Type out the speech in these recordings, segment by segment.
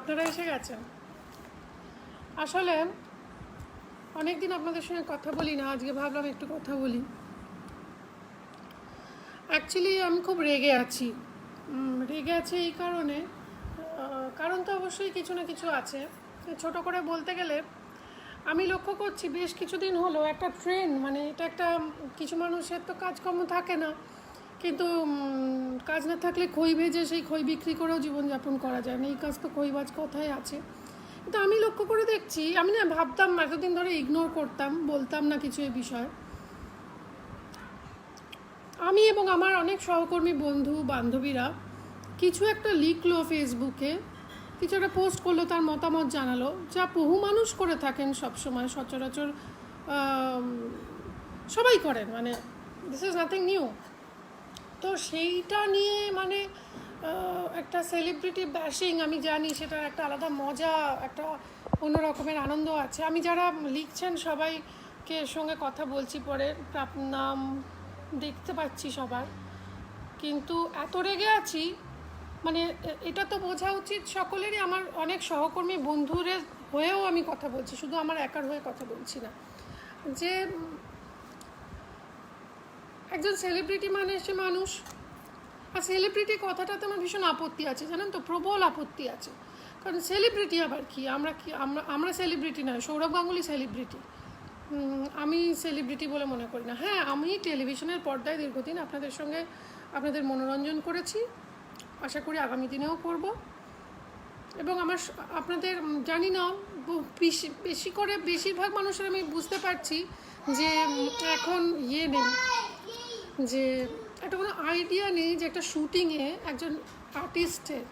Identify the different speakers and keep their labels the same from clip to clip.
Speaker 1: আপনারা এসে গেছেন। আসলে অনেক দিন আপনাদের সঙ্গে কথা বলি না, আজকে ভাবলাম একটু কথা বলি। অ্যাকচুয়ালি আমি খুব রেগে আছি। রেগে আছি এই কারণে, কারণ তো অবশ্যই কিছু না কিছু আছে। ছোট করে বলতে গেলে আমি লক্ষ্য করছি বেশ কিছুদিন হলো একটা ট্রেন্ড, মানে এটা একটা, কিছু মানুষের তো কাজকর্ম থাকে না, কিন্তু কাজ না থাকলে খই ভেজে সেই খই বিক্রি করেও জীবনযাপন করা যায় না, এই কাজ তো খইবাজ কথাই আছে। কিন্তু আমি লক্ষ্য করে দেখছি, আমি না ভাবতাম এতদিন ধরে ইগনোর করতাম, বলতাম না কিছু এই বিষয়। আমি এবং আমার অনেক সহকর্মী বন্ধু বান্ধবীরা কিছু একটা লিখলো ফেসবুকে, কিছু একটা পোস্ট করলো, তার মতামত জানালো, যা বহু মানুষ করে থাকেন সবসময়, সচরাচর সবাই করেন, মানে দিস ইজ নাথিং নিউ। তো সেইটা নিয়ে মানে একটা সেলিব্রিটি ব্যাশিং, আমি জানি সেটার একটা আলাদা মজা, একটা অন্য রকমের আনন্দ আছে। আমি যারা লিখছেন সবাইকে সঙ্গে কথা বলছি, পরে নাম দেখতে পাচ্ছি সবার, কিন্তু এত রেগে আছি, মানে এটা তো বোঝা উচিত সকলেরই। আমার অনেক সহকর্মী বন্ধুদের হয়েও আমি কথা বলছি, শুধু আমার একার হয়ে কথা বলছি না, যে একজন সেলিব্রিটি মানে সে মানুষ। আর সেলিব্রিটি কথাটাতে আমার ভীষণ আপত্তি আছে, জানেন তো, প্রবল আপত্তি আছে। কারণ সেলিব্রিটি আবার কি, আমরা সেলিব্রিটি নয়, সৌরভ গাঙ্গুলি সেলিব্রিটি, আমি সেলিব্রিটি বলে মনে করি না। হ্যাঁ, আমি টেলিভিশনের পর্দায় দীর্ঘদিন আপনাদের সঙ্গে আপনাদের মনোরঞ্জন করেছি, আশা করি আগামী দিনেও করব। এবং আপনাদের জানি না, বেশি করে বেশিরভাগ মানুষের আমি বুঝতে পারছি যে এখন নেই, যে একটা কোনো আইডিয়া নেই যে একটা শুটিংয়ে একজন আর্টিস্টের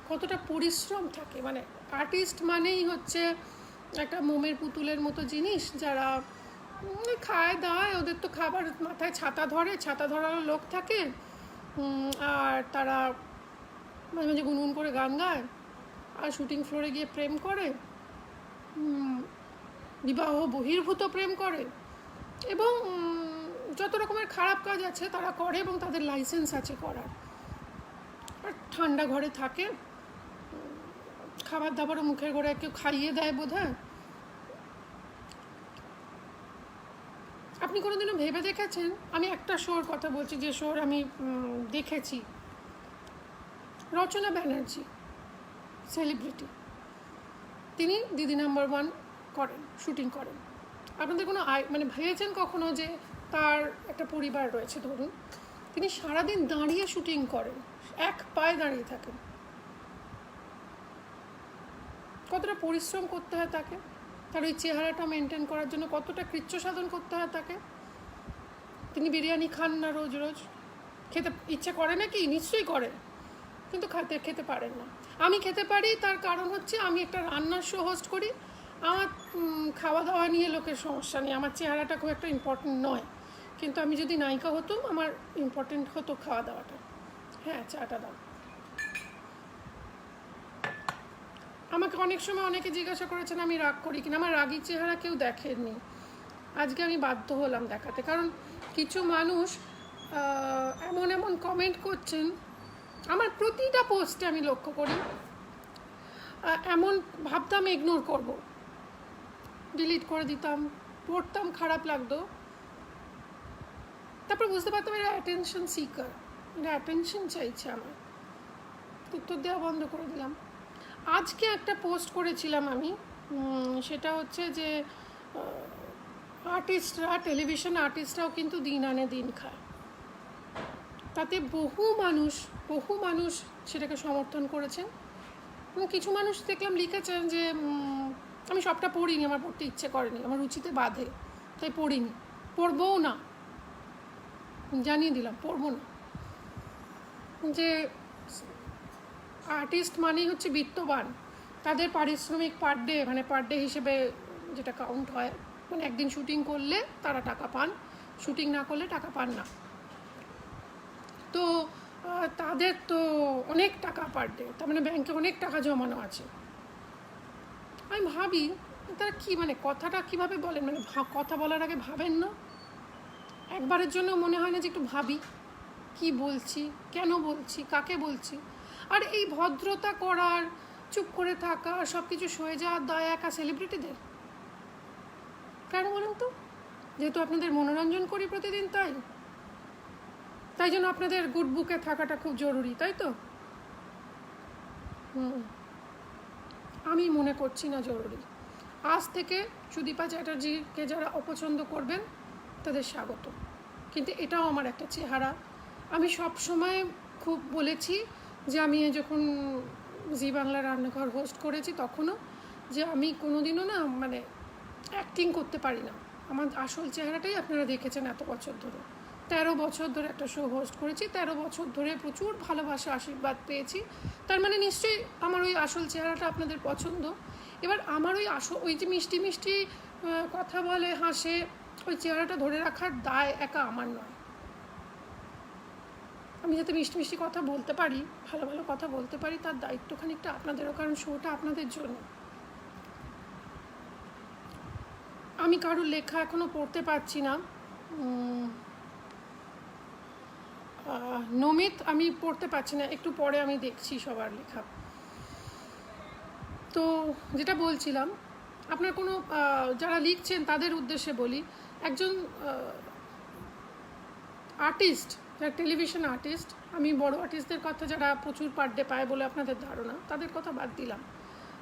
Speaker 1: কতটা পরিশ্রম থাকে। মানে আর্টিস্ট মানেই হচ্ছে একটা মোমের পুতুলের মতো জিনিস, যারা খায় দায়, ওদের তো খাবার, মাথায় ছাতা ধরে, ছাতা ধরারও লোক থাকে, আর তারা মাঝে মাঝে গুনগুন করে গান গায়, আর শুটিং ফ্লোরে গিয়ে প্রেম করে, বিবাহ বহির্ভূত প্রেম করে, এবং যত রকমের খারাপ কাজ আছে তারা করে, এবং তাদের লাইসেন্স আছে করার। আর ঠান্ডা ঘরে থাকে, খাবার দাবারও মুখের ঘরে কেউ খাইয়ে দেয় বোধহয়। আপনি কোনোদিনও ভেবে দেখেছেন, আমি একটা শোর কথা বলছি, যে শোর আমি দেখেছি, রচনা ব্যানার্জি সেলিব্রিটি, তিনি দিদি নাম্বার 1 করেন, শুটিং করেন। আপনাদের কোনো মানে ভেবেছেন কখনো যে তার একটা পরিবার রয়েছে, ধরুন তিনি সারাদিন দাঁড়িয়ে শুটিং করেন, এক পায়ে দাঁড়িয়ে থাকেন, কতটা পরিশ্রম করতে হয় তাকে, তার ওই চেহারাটা মেনটেন করার জন্য কতটা কৃচ্ছ সাধন করতে হয় তাকে। তিনি বিরিয়ানি খান না রোজ রোজ, খেতে ইচ্ছে করে নাকি? নিশ্চয়ই করে, কিন্তু খেতে পারেন না। আমি খেতে পারি, তার কারণ হচ্ছে আমি একটা রান্নার শো হোস্ট করি, আমার খাওয়া দাওয়া নিয়ে লোকের সমস্যা নেই, আমার চেহারাটা খুব একটা ইম্পর্টেন্ট নয়, কিন্তু আমি যদি নায়িকা হতাম আমার ইম্পর্টেন্ট হতো খাওয়া দাওয়াটা। হ্যাঁ, চাটা দাও। আমাকে অনেক সময় অনেকে জিজ্ঞাসা করেছেন আমি রাগ করি কিনা, আমার রাগী চেহারা কেউ দেখেননি, আজকে আমি বাধ্য হলাম দেখাতে। কারণ কিছু মানুষ এমন এমন কমেন্ট করছেন আমার প্রতিটা পোস্টে, আমি লক্ষ্য করি, এমন ভাবতাম ইগনোর করব, ডিলিট করে দিতাম, পড়তাম, খারাপ লাগতো, তারপর বুঝতে পারতাম এরা অ্যাটেনশন সিকার, এরা অ্যাটেনশন চাইছে আমার, উত্তর দেওয়া বন্ধ করে দিলাম। আজকে একটা পোস্ট করেছিলাম আমি, সেটা হচ্ছে যে আর্টিস্টরা, টেলিভিশন আর্টিস্টরাও কিন্তু দিন আনে দিন খায়, তাতে বহু মানুষ সেটাকে সমর্থন করেছেন, এবং কিছু মানুষ দেখলাম লিখেছেন যে আমি সবটা পড়িনি, আমার পড়তে ইচ্ছে করেনি, আমার রুচিতে বাধে, তাই পড়িনি, পড়বও না, জানিয়ে দিলাম পড়বো না। যে আর্টিস্ট মানেই হচ্ছে বিত্তবান, তাদের পারিশ্রমিক পার ডে হিসেবে যেটা কাউন্ট হয়, মানে একদিন শুটিং করলে তারা টাকা পান, শুটিং না করলে টাকা পান না, তো তাদের তো অনেক টাকা পার ডে, তার মানে ব্যাংকে অনেক টাকা জমানো আছে। আমি ভাবি তারা কি, মানে কথাটা কিভাবে বলেন, মানে কথা বলার আগে ভাবেন না? একবারের জন্য মনে হয় না যে একটু ভাবি কি বলছি, কেন বলছি, কাকে বলছি? আর এই ভদ্রতা করার, চুপ করে থাকা আর সব কিছু সয়ে যাওয়ার দায় একা সেলিব্রিটিদের? কেন বলুন তো? যেহেতু আপনাদের মনোরঞ্জন করি প্রতিদিন, তাই জন্য আপনাদের গুড বুকে থাকাটা খুব জরুরি, তাই তো? আমি মনে করছি না জরুরি। আজ থেকে সুদীপা চ্যাটার্জিকে যারা অপছন্দ করবেন তাদের স্বাগত, কিন্তু এটাও আমার একটা চেহারা। আমি সব সময় খুব বলেছি যে আমি যখন জি বাংলা রান্নাঘর হোস্ট করেছি তখনও, যে আমি কোনোদিনও না মানে অ্যাক্টিং করতে পারি না। আমার আসল চেহারাটাই আপনারা দেখেছেন এত বছর ধরে। 13 বছর ধরে একটা শো হোস্ট করেছি, 13 বছর ধরে প্রচুর ভালোবাসা আশীর্বাদ পেয়েছি। তার মানে নিশ্চয়ই আমার ওই আসল চেহারাটা আপনাদের পছন্দ। এবার আমার ওই যে মিষ্টি মিষ্টি কথা বলে, হাসে, ওই চেহারাটা ধরে রাখার দায় একা আমার নয়। আমি যাতে মিষ্টি মিষ্টি কথা বলতে পারি, ভালো ভালো কথা বলতে পারি, তার দায়িত্ব খানিকটা আপনাদেরও, কারণ শোটা আপনাদের জন্য। আমি কারোর লেখা এখনও পড়তে পারছি না। নমিত আমি পড়তে পারছি না, একটু পরে আমি দেখছি সবার লেখা। তো যেটা বলছিলাম, আপনার কোনো যারা লিখছেন তাদের উদ্দেশ্যে বলি, একজন আর্টিস্ট, যারা টেলিভিশন আর্টিস্ট, আমি বড় আর্টিস্টদের কথা যারা প্রচুর পার ডে পায় বলে আপনাদের ধারণা, তাদের কথা বাদ দিলাম।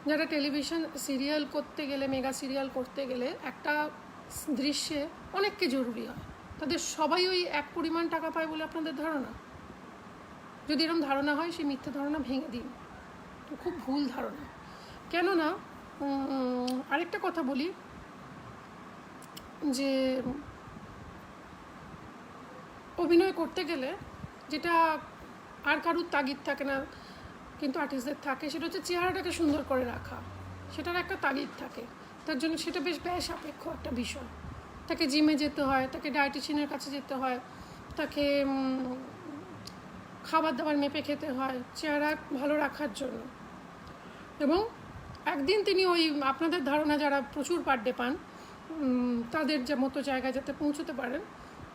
Speaker 1: যারা টেলিভিশন সিরিয়াল করতে গেলে, মেগা সিরিয়াল করতে গেলে একটা দৃশ্যে অনেককে জরুরি হয়, তাদের সবাই ওই এক পরিমাণ টাকা পায় বলে আপনাদের ধারণা? যদি এরকম ধারণা হয়, সেই মিথ্যে ধারণা ভেঙে দিন, খুব ভুল ধারণা। কেননা আরেকটা কথা বলি, যে অভিনয় করতে গেলে যেটা আর কারুর তাগিদ থাকে না কিন্তু আর্টিস্টদের থাকে, সেটা হচ্ছে চেহারাটাকে সুন্দর করে রাখা। সেটার একটা তাগিদ থাকে, তার জন্য সেটা বেশ ব্যয় সাপেক্ষ একটা বিষয়। তাকে জিমে যেতে হয়, তাকে ডায়েটিশিয়ানের কাছে যেতে হয়, তাকে খাবার দাবার মেপে খেতে হয় চেহারা ভালো রাখার জন্য। এবং একদিন তিনি ওই আপনাদের ধারণা যারা প্রচুর পার ডে পান তাদের যে মতো জায়গায় যাতে পৌঁছতে পারেন,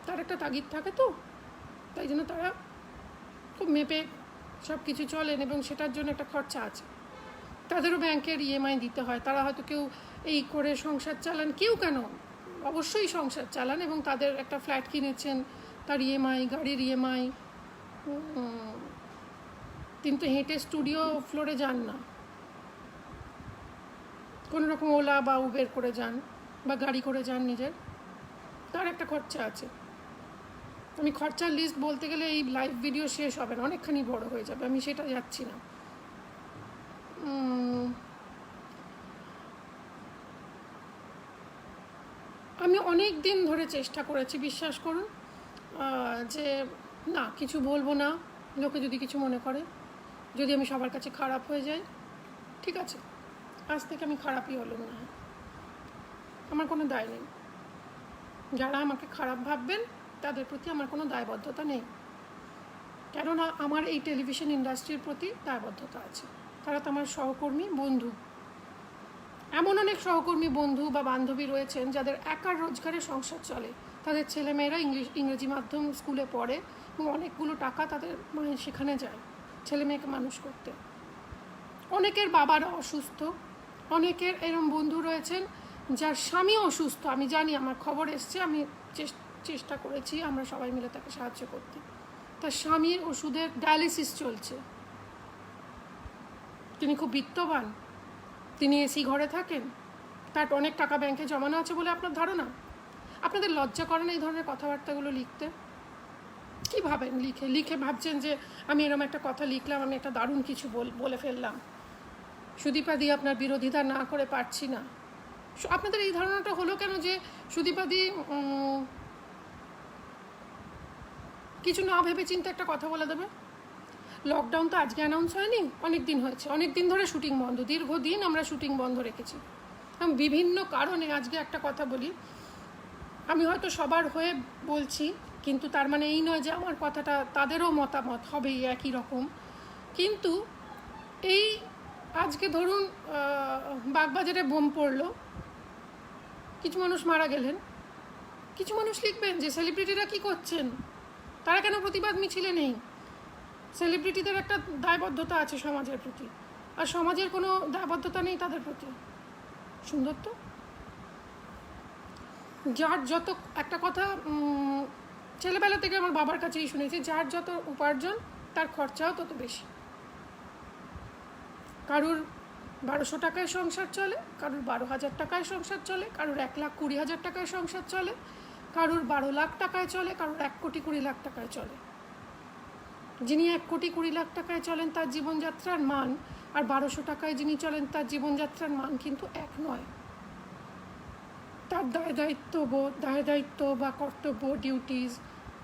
Speaker 1: তার একটা তাগিদ থাকে, তো তাই জন্য তারা খুব মেপে সব কিছু চলেন, এবং সেটার জন্য একটা খরচা আছে। তাদেরও ব্যাংকের ইএমআই দিতে হয়। তারা হয়তো কেউ এই করে সংসার চালান, কেউ কেন অবশ্যই সংসার চালান, এবং তাদের একটা ফ্ল্যাট কিনেছেন, তার ইএমআই, গাড়ির ইএমআই। কিন্তু হেঁটে স্টুডিও ফ্লোরে যান না, কোনো রকম ওলা বা উবের করে যান বা গাড়ি করে যান নিজের, তার একটা খরচা আছে। আমি খরচার লিস্ট বলতে গেলে এই লাইভ ভিডিও শেষ হবে না, অনেকখানি বড় হয়ে যাবে, আমি সেটা যাচ্ছি না। আমি অনেক দিন ধরে চেষ্টা করেছি, বিশ্বাস করুন, যে না কিছু বলবো না, লোকে যদি কিছু মনে করে, যদি আমি সবার কাছে খারাপ হয়ে যাই, ঠিক আছে, আজ থেকে আমি খারাপই হলাম না, আমার কোনো দায় নেই। যারা আমাকে খারাপ ভাববেন তাদের প্রতি আমার কোনো দায়বদ্ধতা নেই, কেননা আমার এই টেলিভিশন ইন্ডাস্ট্রির প্রতি দায়বদ্ধতা আছে। তারা তো আমার সহকর্মী, বন্ধু। এমন অনেক সহকর্মী, বন্ধু বা বান্ধবী রয়েছেন যাদের একার রোজগারে সংসার চলে, তাদের ছেলেমেয়েরা ইংরেজি মাধ্যম স্কুলে পড়ে এবং অনেকগুলো টাকা তাদের মায়ের সেখানে যায় ছেলে মেয়েকে মানুষ করতে। অনেকের বাবারা অসুস্থ, অনেকের এরম বন্ধু রয়েছেন যার স্বামী অসুস্থ, আমি জানি, আমার খবর এসছে, আমি চেষ্টা করেছি আমরা সবাই মিলে তাকে সাহায্য করতে। তার স্বামীর ওষুধের ডায়ালিসিস চলছে, তিনি খুব বিত্তবান, তিনি এসি ঘরে থাকেন, তার অনেক টাকা ব্যাংকে জমানো আছে বলে আপনার ধারণা? আপনাদের লজ্জা করে না এই ধরনের কথাবার্তাগুলো লিখতে? কী ভাবেন লিখে ভাবছেন যে আমি এরকম একটা কথা লিখলাম, আমি একটা দারুণ কিছু বলে ফেললাম, সুদীপাদি আপনার বিরোধিতা না করে পারছি না। আপনাদের এই ধারণাটা হলো কেন যে সুদীপাদি কিছু না ভেবে চিন্তে একটা কথা বলে দেবে? লকডাউন তো আজকে অ্যানাউন্স হয়নি, অনেক দিন হয়েছে, অনেক দিন ধরে শুটিং বন্ধ, দীর্ঘদিন আমরা শুটিং বন্ধ রেখেছি। এবং বিভিন্ন কারণে, আজকে একটা কথা বলি, আমি হয়তো সবার হয়ে বলছি, কিন্তু তার মানে এই নয় যে আমার কথাটা তাদেরও মতামত হবেই একই রকম। কিন্তু এই আজকে ধরুন বাগবাজারে বোম পড়লো, কিছু মানুষ মারা গেলেন, কিছু মানুষ লিখবেন যে সেলিব্রিটিরা কী করছেন, তারা কেন প্রতিবাদ মিছিলে নেই? সেলিব্রিটিদের একটা দায়বদ্ধতা আছে সমাজের প্রতি, আর সমাজের কোনো দায়বদ্ধতা নেই তাদের প্রতি। সুন্দর তো? যার যত, একটা কথা ছেলেবেলা থেকে আমার বাবার কাছেই শুনেছি, যার যত উপার্জন তার খরচাও তত বেশি। কারুর 1200 টাকায় সংসার চলে, কারুর 12,000 টাকায় সংসার চলে, কারুর 1,20,000 টাকায় সংসার চলে, কারুর 12 লাখ টাকায় চলে, কারুর 1,20,00,000 টাকায় চলে। যিনি 1,20,00,000 টাকায় চলেন তার জীবনযাত্রার মান আর 1200 টাকায় যিনি চলেন তার জীবনযাত্রার মান কিন্তু এক নয়। তার দায়-দায়িত্ব বা কর্তব্য, ডিউটিস,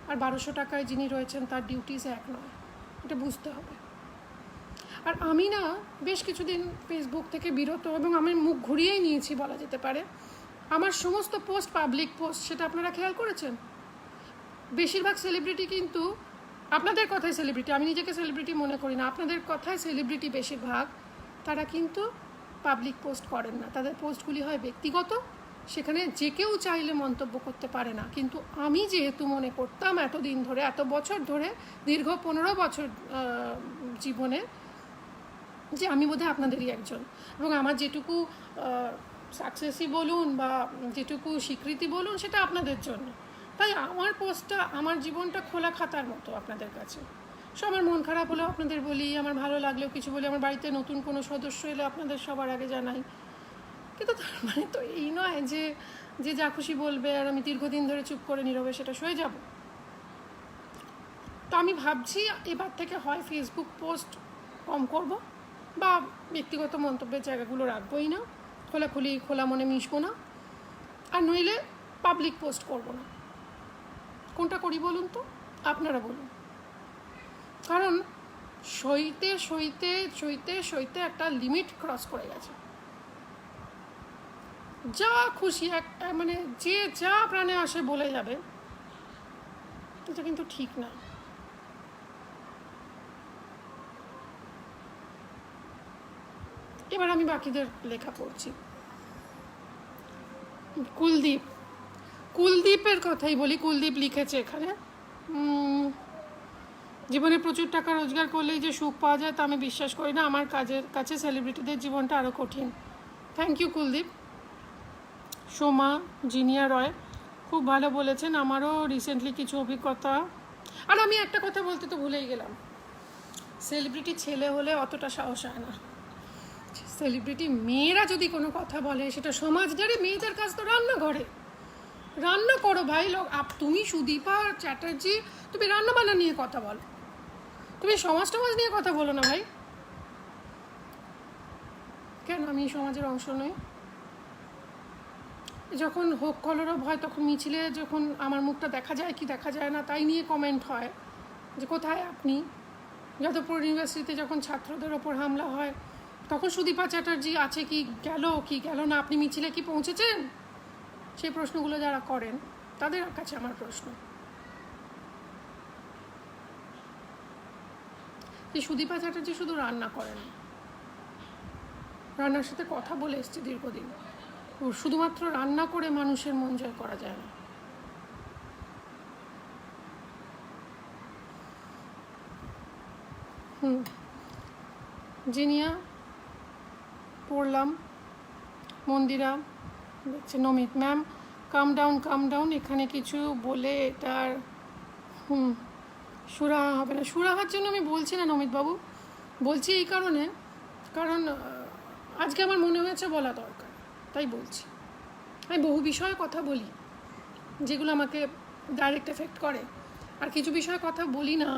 Speaker 1: আর 1200 টাকায় যিনি রয়েছেন তার ডিউটিস এক নয়, এটা বুঝতে হবে। আর আমি না বেশ কিছুদিন ফেসবুক থেকে বিরত, এবং আমি মুখ ঘুরিয়েই নিয়েছি বলা যেতে পারে। আমার সমস্ত পোস্ট পাবলিক পোস্ট, সেটা আপনারা খেয়াল করেছেন? বেশিরভাগ সেলিব্রিটি কিন্তু, আপনাদের কথায় সেলিব্রিটি, আমি নিজেকে সেলিব্রিটি মনে করি না, আপনাদের কথায় সেলিব্রিটি বেশিরভাগ, তারা কিন্তু পাবলিক পোস্ট করেন না। তাদের পোস্টগুলি হয় ব্যক্তিগত, সেখানে যে কেউ চাইলে মন্তব্য করতে পারে না। কিন্তু আমি যেহেতু মনে করতাম এতদিন ধরে, এত বছর ধরে, দীর্ঘ 15 বছর জীবনে, যে আমি বোধহয় আপনাদেরই একজন, এবং আমার যেটুকু সাকসেসই বলুন বা যেটুকু স্বীকৃতি বলুন সেটা আপনাদের জন্য। তাই আমার পোস্টটা, আমার জীবনটা খোলা খাতার মতো আপনাদের কাছে। সো আমার মন খারাপ হলেও আপনাদের বলি, আমার ভালো লাগলেও কিছু বলি, আমার বাড়িতে নতুন কোনো সদস্য এলে আপনাদের সবার আগে জানাই। কিন্তু তার মানে তো এই নয় যে যে যা খুশি বলবে আর আমি দীর্ঘদিন ধরে চুপ করে নীরবে সেটা সয়ে যাব। তো আমি ভাবছি এবার থেকে হয় ফেসবুক পোস্ট কম করব, বা ব্যক্তিগত মন্তব্যের জায়গাগুলো রাখবোই না, খোলা মনে মিশবো না, আর নইলে পাবলিক পোস্ট করব না। কোনটা করি বলুন তো, আপনারা বলুন। কারণ সইতে সইতে সইতে সইতে একটা লিমিট ক্রস করে গেছে। যা খুশি মানে যে যা প্রাণে আসে বলে যাবে, এটা কিন্তু ঠিক না। এবার আমি বাকিদের লেখা পড়ছি। কুলদীপের কথাই বলি। কুলদীপ লিখেছে এখানে, জীবনে প্রচুর টাকা রোজগার করলেই যে সুখ পাওয়া যায় তা আমি বিশ্বাস করি না, আমার কাছে সেলিব্রিটিদের জীবনটা আরও কঠিন। Thank you Kuldeep. সোমা জিনিয়া রয় খুব ভালো বলেছেন, আমারও রিসেন্টলি কিছু অভিজ্ঞতা। আর আমি একটা কথা বলতে তো ভুলেই গেলাম, সেলিব্রিটি ছেলে হলে অতটা সাহস হয় না। সেলিব্রিটি মেয়েরা যদি কোনো কথা বলে, সেটা সমাজদারি মেয়েদের কাজ তো রান্নাঘরে। রান্না করো ভাই, তুমি সুদীপা চ্যাটার্জি, তুমি রান্নাবান্না নিয়ে কথা বলো, তুমি সমাজ নিয়ে কথা বলো না ভাই। কেন আমি সমাজের অংশ নই? যখন হোক কলরব হয়, তখন মিছিলে যখন আমার মুখটা দেখা যায় কি দেখা যায় না তাই নিয়ে কমেন্ট হয় যে কোথায় আপনি। যাদবপুর ইউনিভার্সিটিতে যখন ছাত্রদের ওপর হামলা হয়, তখন সুদীপা চ্যাটার্জি আছে কি গেল না, আপনি মিছিলে কি পৌঁছেছেন? সেই প্রশ্নগুলো যারা করেন তাদের কাছে আমার প্রশ্ন, যে সুদীপা চ্যাটার্জি শুধু রান্না করেন, রান্নার সাথে কথা বলে এসছে দীর্ঘদিন। শুধুমাত্র রান্না করে মানুষের মন জয় করা যায় না। জিনিয়া পড়লাম, মন্দিরা দেখছে, নমিত ম্যাম কাম ডাউন, এখানে কিছু বলে এটার সুরাহা হবে না। সুরাহার জন্য আমি বলছি না নমিতবাবু, বলছি এই কারণে, কারণ আজকে আমার মনে হয়েছে বলা দরকার, তাই বলছি। আমি বহু বিষয়ে কথা বলি যেগুলো আমাকে ডাইরেক্ট এফেক্ট করে, আর কিছু বিষয়ে কথা বলি না,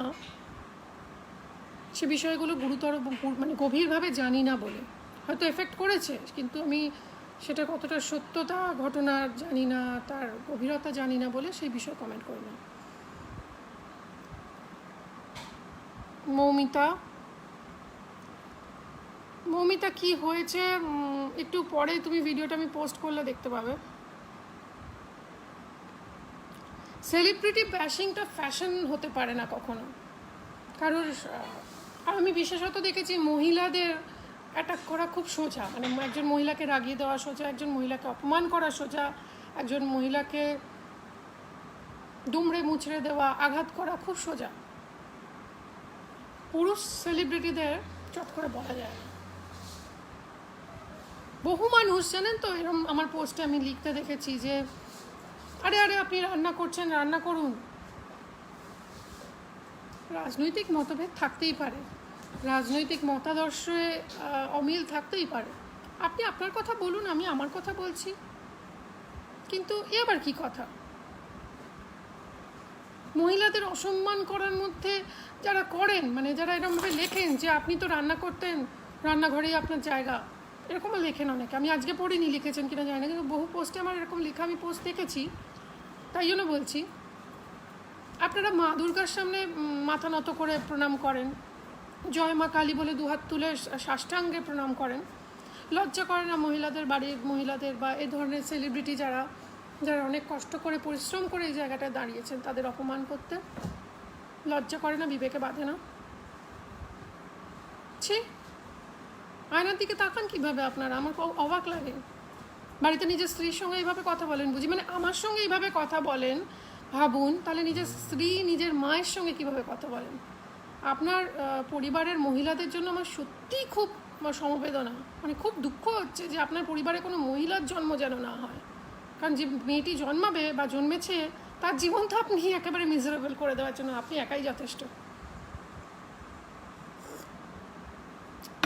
Speaker 1: সে বিষয়গুলো গুরুতর মানে গভীরভাবে জানি না বলে হয়তো এফেক্ট করেছে, কিন্তু আমি সেটা কতটা সত্যতা ঘটনার জানি না, তার গভীরতা জানি না বলে সেই বিষয়ে কমেন্ট করি না। মৌমিতা কি হয়েছে একটু পরে তুমি ভিডিওটা আমি পোস্ট করলে দেখতে পাবে। সেলিব্রিটি ব্যাশিংটা ফ্যাশন হতে পারে না কখনো কারোর। আমি বিশেষত দেখেছি মহিলাদের অ্যাটাক করা খুব সোজা, মানে একজন মহিলাকে রাগিয়ে দেওয়া সোজা, একজন মহিলাকে অপমান করা সোজা, একজন মহিলাকে দুমড়ে মুচড়ে দেওয়া, আঘাত করা খুব সোজা। পুরুষ সেলিব্রিটিদের চট করে বলা যায় না। বহু মানুষ জানেন তো এরকম আমার পোস্টে আমি লিখতে দেখেছি যে আরে আরে আপনি রান্না করছেন, রান্না করুন। রাজনৈতিক মতভেদ থাকতেই পারে, রাজনৈতিক মতাদর্শে অমিল থাকতেই পারে, আপনি আপনার কথা বলুন, আমি আমার কথা বলছি, কিন্তু এ আবার কি কথা? মহিলাদের অসম্মান করার মধ্যে যারা করেন, মানে যারা এরকমভাবে লেখেন যে আপনি তো রান্না করতেন, রান্নাঘরেই আপনার জায়গা, এরকমও লেখেন অনেকে। আমি আজকে পড়িনি লিখেছেন কিনা জানি না, কিন্তু বহু পোস্টে আমার এরকম লেখা আমি পোস্ট দেখেছি। তাই জন্য বলছি, আপনারা মা দুর্গার সামনে মাথা নত করে প্রণাম করেন, জয় মা কালী বলে দুহাত তুলে সাষ্টাঙ্গে প্রণাম করেন, লজ্জা করে না মহিলাদের, বাড়ির মহিলাদের বা এই ধরনের সেলিব্রিটি যারা যারা অনেক কষ্ট করে পরিশ্রম করে এই জায়গাটায় দাঁড়িয়েছেন তাদের অপমান করতে? লজ্জা করে না? বিবেকে বাঁধে না? ছি, আয়নার দিকে তাকান কীভাবে আপনারা, আমার অবাক লাগে। বাড়িতে নিজের স্ত্রীর সঙ্গে এইভাবে কথা বলেন বুঝি, মানে আমার সঙ্গে এইভাবে কথা বলেন, ভাবুন তাহলে নিজের স্ত্রী নিজের মায়ের সঙ্গে কিভাবে কথা বলেন। আপনার পরিবারের মহিলাদের জন্য আমার সত্যিই খুব সমবেদনা, মানে খুব দুঃখ হচ্ছে যে আপনার পরিবারে কোনো মহিলার জন্ম যেন না হয়, কারণ যে মেয়েটি জন্মাবে বা জন্মেছে তার জীবন তো আপনি একেবারে মিজারেবল করে দেওয়ার জন্য আপনি একাই যথেষ্ট।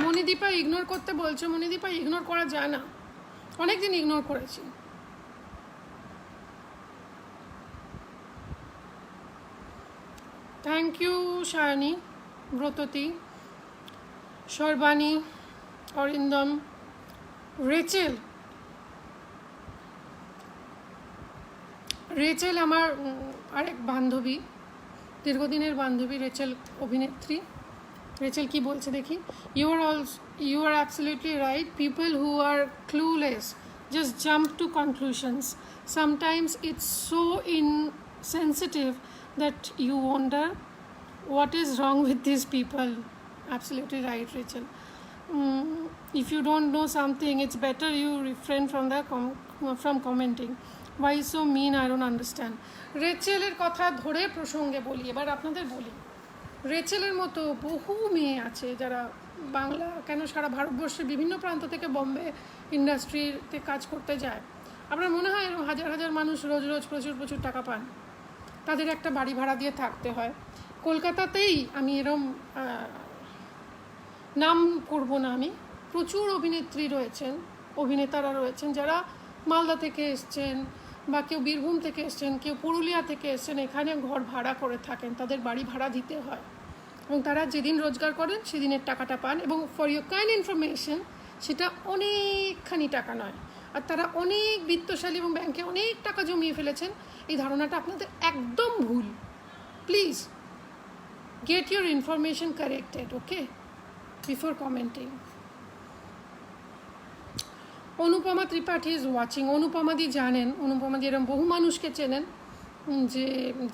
Speaker 1: মণিদীপা ইগনোর করতে বলছে, মণিদীপা ইগনোর করা যায় না, অনেকদিন ইগনোর করেছি। Thank you Sayani, Bratati, Sarbani, Arindam, Rachel. Rachel আমার আরেক বান্ধবী, দীর্ঘদিনের বান্ধবী রেচেল, অভিনেত্রী। রেচেল কি বলছে দেখি। You are absolutely right. People who are clueless just jump to conclusions. Sometimes it's so insensitive that you wonder what is wrong with these people. Absolutely right, Rachel. If you don't know something, it's better you refrain from commenting. Why so mean? I don't understand. রেচেলের কথা ধরে প্রসঙ্গে বলি, এবার আপনাদের বলি। রেচেলের মতো বহু মেয়ে আছে যারা বাংলা কেন সারা ভারতবর্ষের বিভিন্ন প্রান্ত থেকে বম্বে ইন্ডাস্ট্রিতে কাজ করতে যায়। আপনার মনে হয় এরকম হাজার হাজার মানুষ রোজ রোজ প্রচুর প্রচুর টাকা পান, তাদের একটা বাড়ি ভাড়া দিয়ে থাকতে হয়। কলকাতাতেই আমি এরম নাম করব না, আমি প্রচুর অভিনেত্রী রয়েছেন, অভিনেতারা রয়েছেন যারা মালদা থেকে এসছেন বা কেউ বীরভূম থেকে এসছেন, কেউ পুরুলিয়া থেকে এসছেন, এখানে ঘর ভাড়া করে থাকেন, তাদের বাড়ি ভাড়া দিতে হয় এবং তারা যেদিন রোজগার করেন সেদিনের টাকাটা পান। এবং ফর ইউর কাইন্ড ইনফরমেশন, সেটা অনেকখানি টাকা নয়, আর তারা অনেক বিত্তশালী এবং ব্যাংকে অনেক টাকা জমিয়ে ফেলেছেন। এই ধারণাটা আপনাদের একদম ভুল। Please get your information corrected, okay, before commenting. Anupama Tripathi is watching. অনুপমাদি জানেন, অনুপমাদি এরকম বহু মানুষকে চেনেন যে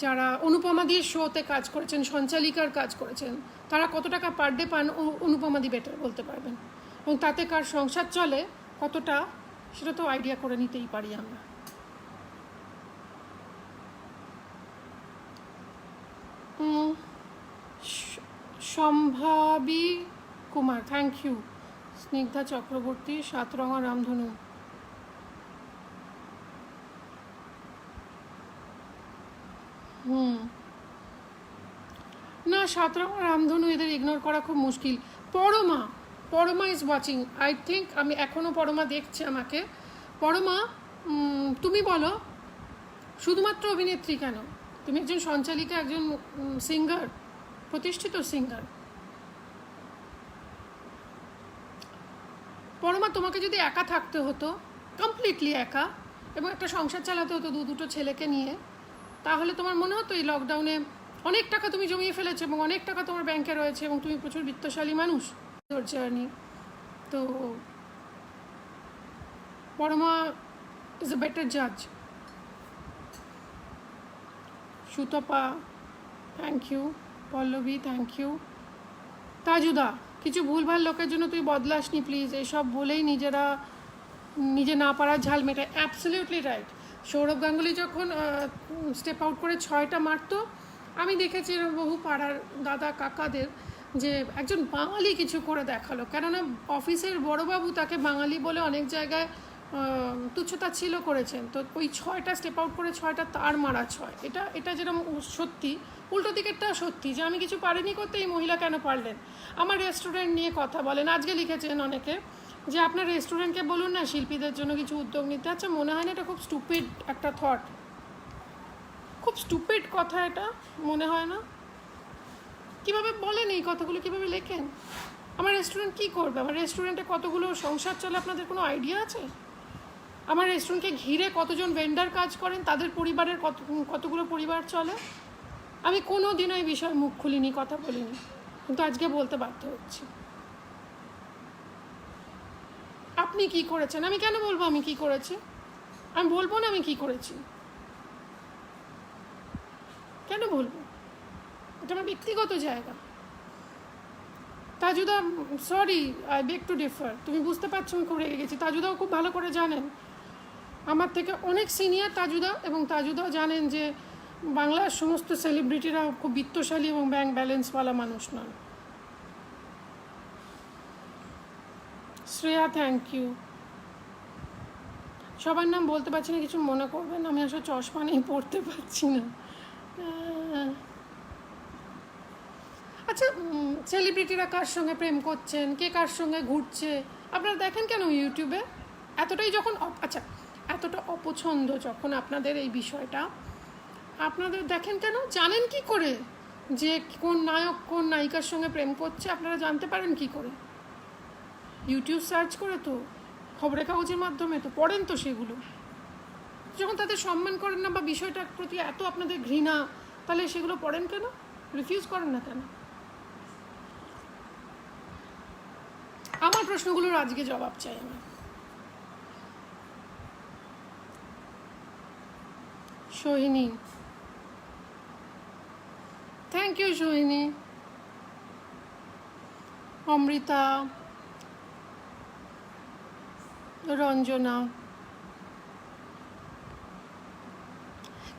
Speaker 1: যারা অনুপমাদির শোতে কাজ করেছেন, সঞ্চালিকার কাজ করেছেন, তারা কত টাকা পার ডে পান অনুপমাদি বেটার বলতে পারবেন, এবং তাতে কার সংসার চলে কতটা সেটা তো আইডিয়া করে নিতেই পারি আমরা। সম্ভাবী কুমার, থ্যাংক ইউ। স্নিগ্ধা চক্রবর্তী, সাতরঙা রামধনু। না, সাতরঙা রামধনু এদের ইগনোর করা খুব মুশকিল। Parama is watching, I think. আমি এখনও পরমা দেখছে আমাকে। পরমা, তুমি বলো, শুধুমাত্র অভিনেত্রী কেন, তুমি একজন সঞ্চালিকা, একজন সিঙ্গার, প্রতিষ্ঠিত সিঙ্গার। পরমা, তোমাকে যদি একা থাকতে হতো, কমপ্লিটলি একা, এবং একটা সংসার চালাতে হতো দুটো ছেলেকে নিয়ে, তাহলে তোমার মনে হতো এই লকডাউনে অনেক টাকা তুমি জমিয়ে ফেলেছো এবং অনেক টাকা তোমার ব্যাংকে রয়েছে এবং তুমি প্রচুর বিত্তশালী মানুষ, তোর জার্নি। তো পরমা ইজ এ বেটার জাজ। Sutapa, thank you. Pallavi, thank you. তাজুদা, কিছু ভুলভাল লোকের জন্য তুই বদলাসনি প্লিজ, এইসব বলেই নিজে না পারার ঝাল মেটায়। Absolutely right. সৌরভ গাঙ্গুলি যখন স্টেপ আউট করে 6টা মারতো, আমি দেখেছি বহু পাড়ার দাদা কাকাদের যে একজন বাঙালি কিছু করে দেখালো, কেননা অফিসের বড়বাবু তাকে বাঙালি বলে অনেক জায়গায় তুচ্ছতাচ্ছিল্য করেছেন। তো ওই 6টা স্টেপ আউট করে 6টা তার মারা 6, এটা যেরকম সত্যি, উল্টো দিকেরটাও সত্যি যে আমি কিছু পারিনি করতে, এই মহিলা কেন পারলেন। আমার রেস্টুরেন্ট নিয়ে কথা বলেন, আজকে লিখেছেন অনেকে যে আপনার রেস্টুরেন্টকে বলুন না শিল্পীদের জন্য কিছু উদ্যোগ নিতে। আচ্ছা, মনে হয় না এটা খুব স্টুপিড একটা থট, খুব স্টুপিড কথা এটা, মনে হয় না? কীভাবে বলেন এই কথাগুলো, কীভাবে লেখেন? আমার রেস্টুরেন্ট কী করবে? আমার রেস্টুরেন্টে কতগুলো সংসার চলে আপনাদের কোনো আইডিয়া আছে? আমার রেস্টুরেন্টকে ঘিরে কতজন ভেন্ডার কাজ করেন, তাদের পরিবারের কতগুলো পরিবার চলে? আমি কোনো দিনও এই বিষয়ে মুখ খুলিনি, কথা বলিনি, কিন্তু আজকে বলতে বাধ্য হচ্ছি। আপনি কি করেছেন? আমি কেন বলবো আমি কি করেছি? আমি বলবো না আমি কি করেছি, কেন বলবো? এটা আমার ব্যক্তিগত জায়গা। তাজুদা, sorry, I beg to differ. তুমি বুঝতে পারছো আমি খুব রেগে গেছি। তাজুদাও খুব ভালো করে জানেন, আমার থেকে অনেক সিনিয়র তাজুদা, এবং তাজুদাও জানেন যে বাংলার সমস্ত সেলিব্রিটিরা খুব বিত্তশালী এবং ব্যাংক ব্যালেন্সওয়ালা মানুষ নন। Shreya, thank you. সবার নাম বলতে পারছি না, কিছু মনে করবেন, আমি আসলে চশমা নেই, পড়তে পারছি না। আচ্ছা, সেলিব্রিটিরা কার সঙ্গে প্রেম করছেন, কে কার সঙ্গে ঘুরছে, আপনারা দেখেন কেন ইউটিউবে? এতটাই যখন আচ্ছা, এতটা অপছন্দ যখন আপনাদের এই বিষয়টা, আপনাদের দেখেন কেন? জানেন কি করে যে কোন নায়ক কোন নায়িকার সঙ্গে প্রেম করছে? আপনারা জানতে পারেন কি করে? ইউটিউব সার্চ করে তো, খবরের কাগজের মাধ্যমে তো পড়েন তো সেগুলো। যখন তাদের সম্মান করেন না বা বিষয়টার প্রতি এত আপনাদের ঘৃণা, তাহলে সেগুলো পড়েন কেন? রিফিউজ করেন না কেন? আমার প্রশ্নগুলোর আজকে জবাব চাই আমি। Sohini, thank you Sohini. অমৃতা, রঞ্জনা,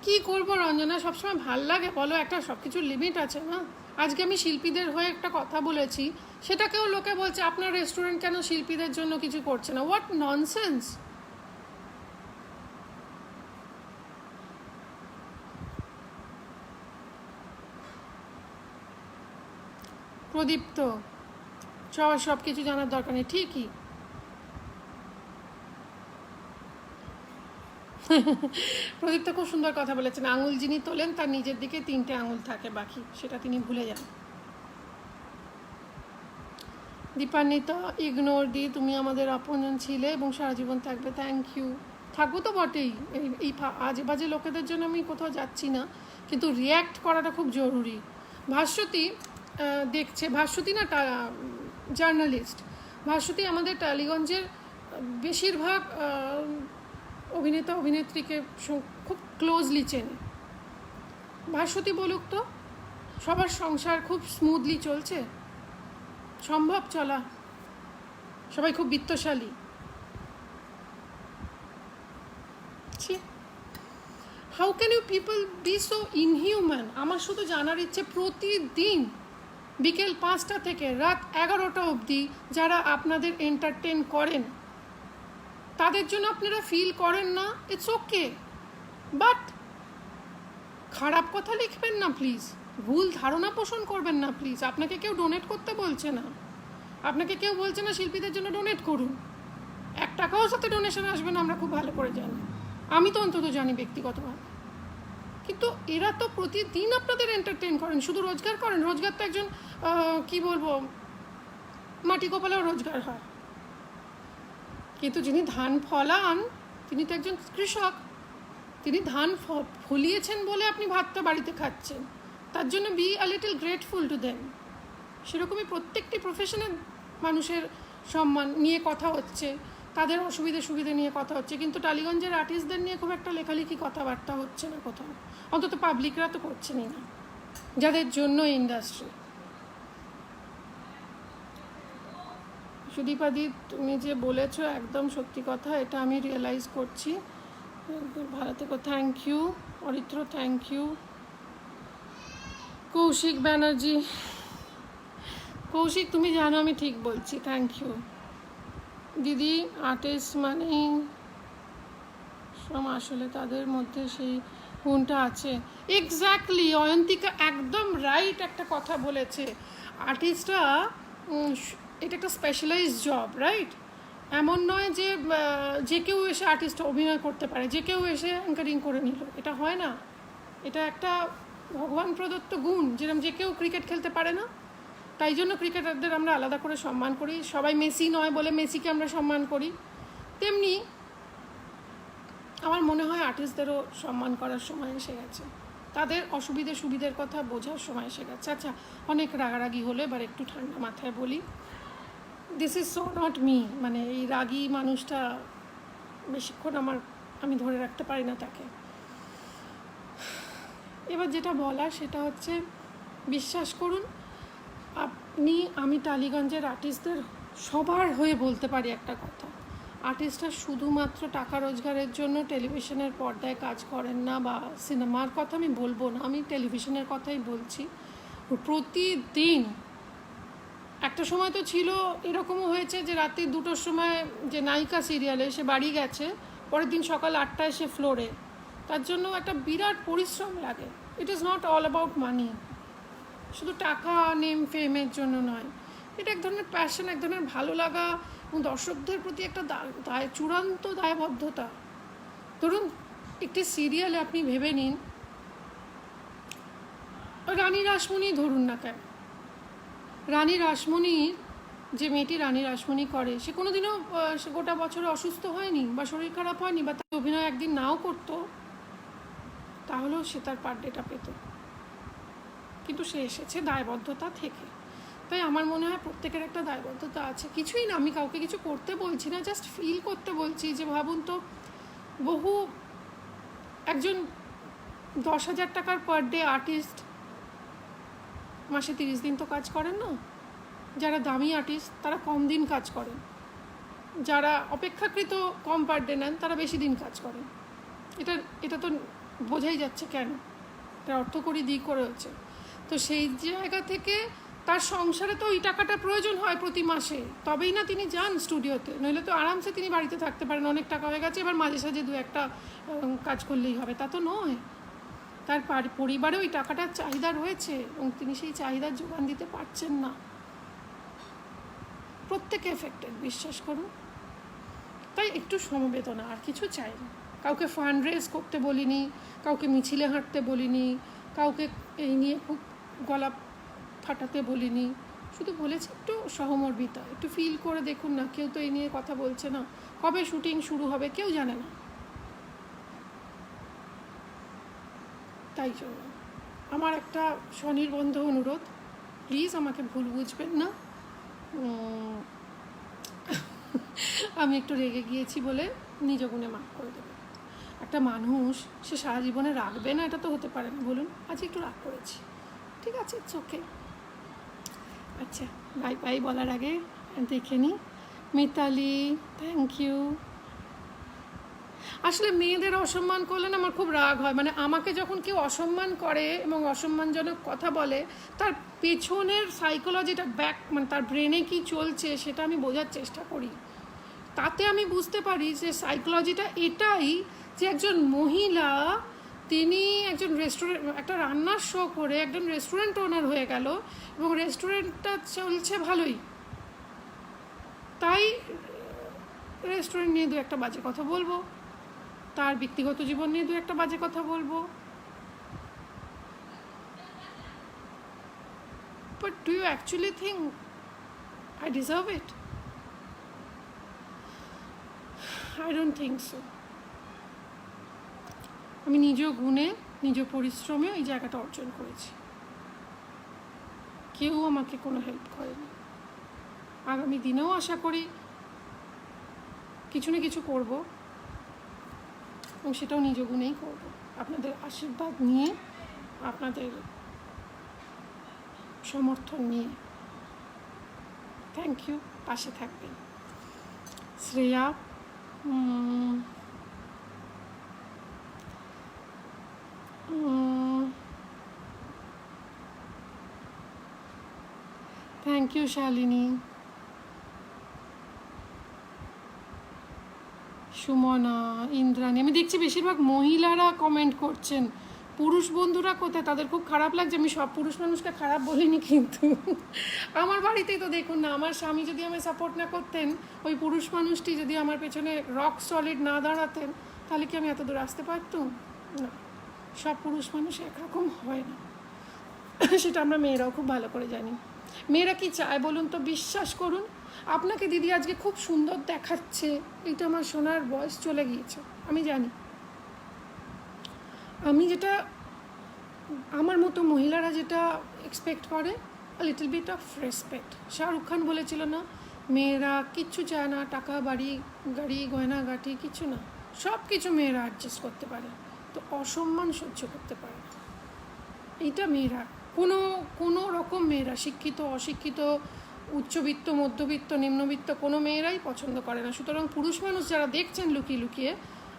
Speaker 1: কি করবো রঞ্জনা, সবসময় ভাল লাগে বলো? একটা সব কিছুর লিমিট আছে না? আজকে আমি শিল্পীদের হয়ে একটা কথা বলেছি, সেটাকেও লোকে বলছে আপনার রেস্টুরেন্ট কেন শিল্পীদের জন্য কিছু করছে না। What nonsense! প্রদীপ্ত, সব কিছু জানার দরকার নেই, ঠিকই। প্রদীপ্ত খুব সুন্দর কথা বলেছেন, আঙুল যিনি তোলেন তার নিজের দিকে 3টে আঙুল থাকে, বাকি সেটা তিনি ভুলে যান। দীপান্বিতা, ইগনোর দি, তুমি আমাদের আপনজন ছিলে এবং সারা জীবন থাকবে। Thank you. থাকবো তো বটেই, এই আজে বাজে লোকেদের জন্য আমি কোথাও যাচ্ছি না, কিন্তু রিয়্যাক্ট করাটা খুব জরুরি। ভাস্বতী দেখছে, ভাস্বতী না, জার্নালিস্ট ভাস্বতী আমাদের টালিগঞ্জের বেশিরভাগ অভিনেতা অভিনেত্রীকে খুব ক্লোজলি চেনে। ভাস্বতী বলুক তো, সবার সংসার খুব স্মুথলি চলছে? সম্ভব চলা? সবাই খুব বিত্তশালী? How can you people be so inhuman? আমার শুধু জানার ইচ্ছে, প্রতিদিন বিকেল 5টা থেকে রাত 11টা অবধি যারা আপনাদের এন্টারটেন করেন, তাদের জন্য আপনারা ফিল করেন না? ইটস ওকে, বাট খারাপ কথা লিখবেন না প্লিজ, ভুল ধারণা পোষণ করবেন না প্লিজ। আপনাকে কেউ ডোনেট করতে বলছে না, আপনাকে কেউ বলছে না শিল্পীদের জন্য ডোনেট করুন। 1 টাকাও সাথে ডোনেশন আসবে না, আমরা খুব ভালো করে জানি, আমি তো অন্তত জানি ব্যক্তিগতভাবে। কিন্তু এরা তো প্রতিদিন আপনাদের এন্টারটেন করেন, শুধু রোজগার করেন। রোজগার তো একজন কি বলবো, মাটি কোপালেও রোজগার হয়, কিন্তু যিনি ধান ফলান তিনি তো একজন কৃষক। তিনি ধান ফলিয়েছেন বলে আপনি ভাতটা বাড়িতে খাচ্ছেন, তার জন্য be a little grateful to them. সেরকমই প্রত্যেকটি প্রফেশনের মানুষের সম্মান নিয়ে কথা হচ্ছে, তাদের অসুবিধে সুবিধে নিয়ে কথা হচ্ছে, কিন্তু টালিগঞ্জের আর্টিস্টদের নিয়ে খুব একটা লেখালেখি কথাবার্তা হচ্ছে না কোথাও, অন্তত পাবলিকরা তো করছেনই না, যাদের জন্য ইন্ডাস্ট্রি। সুদীপাদি, তুমি যে বলেছো একদম সত্যি কথা, এটা আমি রিয়েলাইজ করছি। ভালো থেকো, thank you. Aritra, thank you. Kaushik Banerjee, Kaushik তুমি জানো আমি ঠিক বলছি, থ্যাংক ইউ দিদি। আর্টিস্ট মানেই আসলে তাদের মধ্যে সেই গুণটা আছে। এক্স্যাক্টলি, অয়ন্তিকা একদম রাইট একটা কথা বলেছে। আর্টিস্টরা এটা একটা স্পেশালাইজ জব, রাইট? এমন নয় যে যে কেউ এসে আর্টিস্ট অভিনয় করতে পারে, যে কেউ এসে অ্যাঙ্কারিং করে নিল, এটা হয় না। এটা একটা ভগবান প্রদত্ত গুণ। যেরকম যে কেউ ক্রিকেট খেলতে পারে না, তাই জন্য ক্রিকেটারদের আমরা আলাদা করে সম্মান করি। সবাই মেসি নয় বলে মেসিকে আমরা সম্মান করি। তেমনি আমার মনে হয় আর্টিস্টদেরও সম্মান করার সময় এসে গেছে, তাদের অসুবিধে সুবিধের কথা বোঝার সময় এসে গেছে। আচ্ছা, অনেক রাগারাগি হলে এবার একটু ঠান্ডা মাথায় বলি, this is so not me. মানে এই রাগী মানুষটা বেশিক্ষণ আমি ধরে রাখতে পারি না তাকে। এবার যেটা বলা সেটা হচ্ছে, বিশ্বাস করুন আমি টালিগঞ্জের আর্টিস্টদের সবার হয়ে বলতে পারি একটা কথা, আর্টিস্টরা শুধুমাত্র টাকা রোজগারের জন্য টেলিভিশনের পর্দায় কাজ করেন না, বা সিনেমার কথা আমি বলবো না, আমি টেলিভিশনের কথাই বলছি। প্রতিদিন একটা সময় তো ছিল, এরকমও হয়েছে যে রাত্রি 2টোর সময় যে নায়িকা সিরিয়ালে সে বাড়ি গেছে, পরের দিন সকাল 8টায় সে ফ্লোরে। তার জন্য একটা বিরাট পরিশ্রম লাগে। It is not all about মানি, শুধু টাকা নেম ফেমের জন্য নয়। এটা এক ধরনের প্যাশন, এক ধরনের ভালো লাগা এবং দর্শকদের প্রতি একটা চূড়ান্ত দায়বদ্ধতা। ধরুন একটি সিরিয়ালে আপনি ভেবে নিন, রানী রাসমণি ধরুন না কেন, রানী রাসমণির যে মেয়েটি রানী রাসমণি করে, সে কোনোদিনও গোটা বছরে অসুস্থ হয়নি বা শরীর খারাপ হয়নি, বা তার অভিনয় একদিন নাও করতো, তাহলেও সে তার পার ডেটা পেত। কিন্তু সে এসেছে দায়বদ্ধতা থেকে। তাই আমার মনে হয় প্রত্যেকের একটা দায়বদ্ধতা আছে। কিছুই না, আমি কাউকে কিছু করতে বলছি না, জাস্ট ফিল করতে বলছি যে ভাবুন তো, একজন 10,000 টাকার পার ডে আর্টিস্ট মাসে 30 দিন তো কাজ করেন না। যারা দামি আর্টিস্ট তারা কম দিন কাজ করেন, যারা অপেক্ষাকৃত কম পার ডে নেন তারা বেশি দিন কাজ করেন। এটা তো বোঝাই যাচ্ছে কেন, এটা অর্থকরী দিকও রয়েছে। তো সেই জায়গা থেকে তার সংসারে তো ওই টাকাটা প্রয়োজন হয় প্রতি মাসে, তবেই না তিনি যান স্টুডিওতে, নইলে তো আরামসে তিনি বাড়িতে থাকতে পারেন। অনেক টাকা হয়ে গেছে, এবার মাঝে সাঝে 2-1টা কাজ করলেই হবে, তা তো নয়। তার পরিবারে ওই টাকাটার চাহিদা রয়েছে এবং তিনি সেই চাহিদার যোগান দিতে পারছেন না। প্রত্যেকে এফেক্টেড, বিশ্বাস করুন। তাই একটু সমবেদনা, আর কিছু চাই না। কাউকে ফান্ড রেজ করতে বলিনি, কাউকে মিছিলে হাঁটতে বলিনি, কাউকে এই নিয়ে খুব গলা ফাটাতে বলিনি, শুধু বলেছি একটু সহমর্মিতা, একটু ফিল করে দেখুন না। কেউ তো এই নিয়ে কথা বলছে না, কবে শুটিং শুরু হবে কেউ জানে না। তাই জন্য আমার একটা স্বনির্বন্ধ অনুরোধ, প্লিজ আমাকে ভুল বুঝবেন না। আমি একটু রেগে গিয়েছি বলে নিজ গুণে মাফ করে দেবেন। একটা মানুষ সে সারা জীবনে রাখবে না, এটা তো হতে পারে না, বলুন। আজ একটু রাগ করেছি, ঠিক আছে, ইটস ওকে। আচ্ছা, বাই বাই বলার আগে দেখে নিই। Mitali, thank you. আসলে মেয়েদের অসম্মান করলে না আমার খুব রাগ হয়। মানে আমাকে যখন কেউ অসম্মান করে এবং অসম্মানজনক কথা বলে, তার পেছনের সাইকোলজিটা মানে তার ব্রেনে কি চলছে সেটা আমি বোঝার চেষ্টা করি। তাতে আমি বুঝতে পারি যে সাইকোলজিটা এটাই, যে একজন মহিলা, তিনি একজন একটা রান্নার শো করে একজন রেস্টুরেন্ট ওনার হয়ে গেল এবং রেস্টুরেন্টটা চলছে ভালোই, তাই রেস্টুরেন্ট নিয়ে 2-1টা বাজে কথা বলবো, তার ব্যক্তিগত জীবন নিয়ে 2-1টা বাজে কথা বলবো। But do you actually think I deserve it? I don't think so. আমি নিজ গুণে, নিজ পরিশ্রমে এই জায়গাটা অর্জন করেছি, কেউ আমাকে কোনো হেল্প করেনি। আগামী দিনেও আশা করি কিছু না কিছু করব, এবং সেটাও নিজ গুণেই করব, আপনাদের আশীর্বাদ নিয়ে, আপনাদের সমর্থন নিয়ে। থ্যাংক ইউ, পাশে থাকবেন। Shreya, thank you Shalini. সুমনা, ইন্দ্রাণী, আমি দেখছি বেশিরভাগ মহিলারা কমেন্ট করছেন, পুরুষ বন্ধুরা কোথায়? তাদের খুব খারাপ লাগছে। আমি সব পুরুষ মানুষকে খারাপ বলিনি, কিন্তু আমার বাড়িতেই তো দেখুন না, আমার স্বামী যদি আমায় সাপোর্ট না করতেন, ওই পুরুষ মানুষটি যদি আমার পেছনে রক সলিড না দাঁড়াতেন, তাহলে কি আমি এত দূর আসতে পারতাম? না, সব পুরুষ মানুষ একরকম হয় না, সেটা আমরা মেয়েরাও খুব ভালো করে জানি। মেয়েরা কি চায় বলুন তো? বিশ্বাস করুন, আপনাকে দিদি আজকে খুব সুন্দর দেখাচ্ছে, এটা আমার শোনার বয়স চলে গিয়েছে, আমি জানি। আমি যেটা, আমার মতো মহিলারা যেটা এক্সপেক্ট করে, little bit of respect. Shahrukh Khan বলেছিল না, মেয়েরা কিচ্ছু চায় না, টাকা, বাড়ি, গাড়ি, গয়না গাটি, কিছু না, সব কিছু মেয়েরা অ্যাডজাস্ট করতে পারে, তো অসম্মান সহ্য করতে পারে না। এইটা মেয়েরা, কোনো রকম মেয়েরা, শিক্ষিত, অশিক্ষিত, উচ্চবিত্ত, মধ্যবিত্ত, নিম্নবিত্ত, কোনো মেয়েরাই পছন্দ করে না। সুতরাং পুরুষ মানুষ যারা দেখছেন লুকিয়ে লুকিয়ে,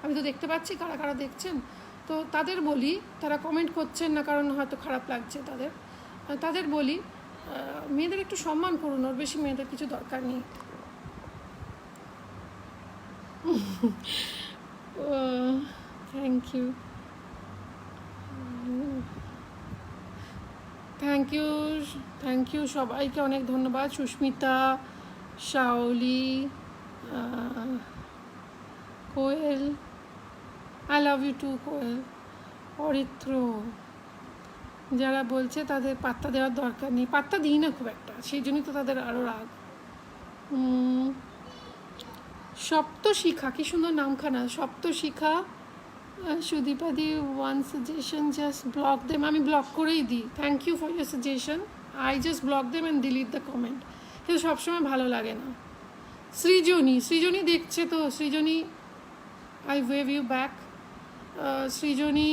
Speaker 1: আমি তো দেখতে পাচ্ছি কারা কারা দেখছেন, তো তাদের বলি, তারা কমেন্ট করছেন না কারণ হয়তো খারাপ লাগছে তাদের বলি, মেয়েদের একটু সম্মান করুন, ওর বেশি মেয়েদের কিছু দরকার নেই। থ্যাংক ইউ, থ্যাংক ইউ সবাইকে অনেক ধন্যবাদ। সুস্মিতা, শাওলি, কোয়েল, আই লাভ ইউ টু কোয়েল, অরিত্র, যারা বলছে তাদের পাত্তা দেওয়ার দরকার নেই, পাত্তা দিই না খুব একটা, সেই জন্যই তো তাদের আরও রাগ। সপ্তশিখা, কি সুন্দর নামখানা, সপ্তশিখা, সুদীপাদি, one suggestion, just block them. আমি ব্লক করেই দিই, thank you for your suggestion, I just block them and delete the comment, কিন্তু সবসময় ভালো লাগে না। সৃজনী দেখছে তো, Srijani, I wave you back. Srijani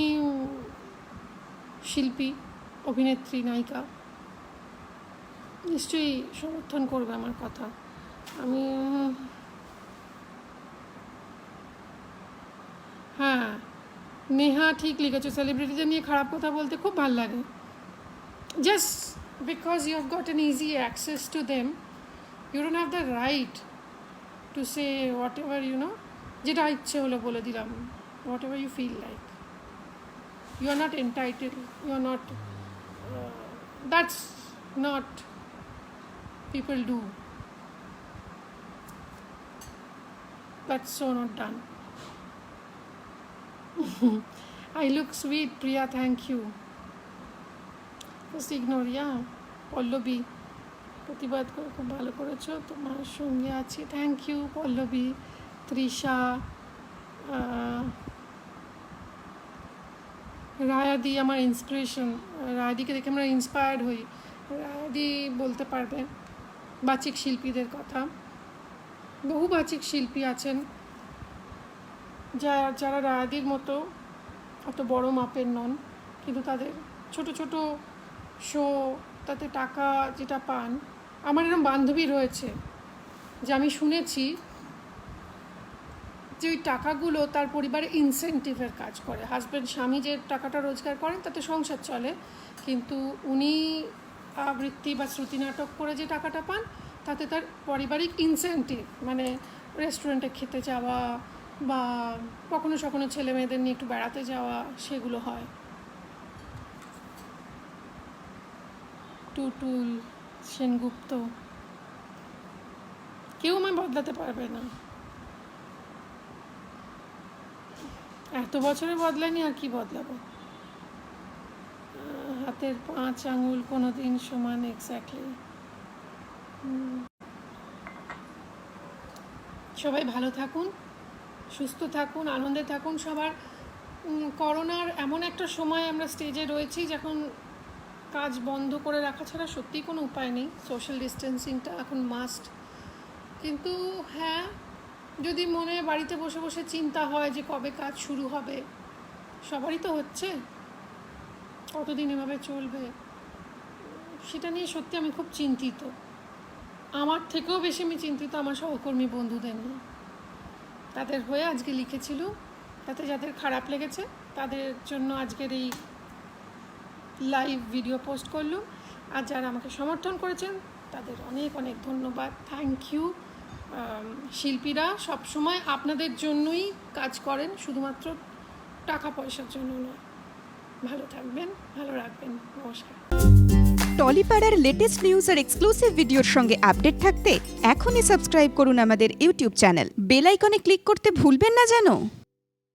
Speaker 1: শিল্পী, অভিনেত্রী, নায়িকা, নিশ্চয়ই সমর্থন করবে আমার কথা। আমি, হ্যাঁ, নেহা ঠিক লিখেছো, সেলিব্রিটিদের নিয়ে খারাপ কথা বলতে খুব ভালো লাগে, just because you have got an easy access to them, you don't have the right to say whatever, যেটা ইচ্ছে হলো বলে দিলাম, whatever you feel like, you are not entitled, you are not, that's not, people do, that's so not done. I look sweet, Priya, thank you, just ignore, yeah. Pallavi, প্রতিবাদ করে খুব ভালো করেছো, তোমার সঙ্গে আছি, থ্যাংক ইউ পল্লবী। তৃষা, রায়াদি আমার ইন্সপিরেশন, রায়াদিকে দেখে আমরা ইন্সপায়ার্ড হই, রায়াদি বলতে পারবে বাচিক শিল্পীদের কথা, বহু বাচিক শিল্পী আছেন যারা রায়াদির মতো অত বড় মাপের নন, কিন্তু তাদের ছোট ছোট শো, তাতে টাকা যেটা পান। আমার এরকম বান্ধবী রয়েছে যে আমি শুনেছি যে ওই টাকাগুলো তার পরিবারে ইনসেন্টিভের কাজ করে, হাজব্যান্ড, স্বামী যে টাকাটা রোজগার করেন তাতে সংসার চলে, কিন্তু উনি আবৃত্তি বা শ্রুতি নাটক করে যে টাকাটা পান তাতে তার পারিবারিক ইনসেন্টিভ, মানে রেস্টুরেন্টে খেতে যাওয়া বা কখনো কখনো ছেলে মেয়েদের নিয়ে একটু বেড়াতে যাওয়া, সেগুলো হয়। টুটুল সেনগুপ্ত, কেউ আমায় বদলাতে পারবে না, এত বছরে বদলায়নি, আর কি বদলাবো। হাতের 5 আঙুল কোনো দিন সমান, এক্স্যাক্টলি। সবাই ভালো থাকুন, সুস্থ থাকুন, আনন্দে থাকুন। সবার করোনার এমন একটা সময় আমরা স্টেজে রয়েছি যখন কাজ বন্ধ করে রাখা ছাড়া সত্যিই কোনো উপায় নেই, সোশ্যাল ডিস্টেন্সিংটা এখন মাস্ট। কিন্তু হ্যাঁ, যদি মনে বাড়িতে বসে বসে চিন্তা হয় যে কবে কাজ শুরু হবে, সবারই তো হচ্ছে, কতদিন এভাবে চলবে, সেটা নিয়ে সত্যি আমি খুব চিন্তিত। আমার থেকেও বেশি আমি চিন্তিত আমার সহকর্মী বন্ধুদের নিয়ে, তাদের হয়ে আজকে লিখেছিল, তাতে যাদের খারাপ লেগেছে তাদের জন্য আজকের এই লাইভ ভিডিও পোস্ট করলাম। আর যারা আমাকে সমর্থন করেছেন তাদের অনেক অনেক ধন্যবাদ, থ্যাংক ইউ। শিল্পীরা সবসময় আপনাদের জন্যই কাজ করেন, শুধুমাত্র টাকা পয়সার জন্য নয়। ভালো থাকবেন, ভালো রাখবেন, নমস্কার।
Speaker 2: টলিপাড়ার লেটেস্ট নিউজ আর এক্সক্লুসিভ ভিডিওর সঙ্গে আপডেট থাকতে এখনই সাবস্ক্রাইব করুন আমাদের ইউটিউব চ্যানেল। বেল আইকনে ক্লিক করতে ভুলবেন না যেন।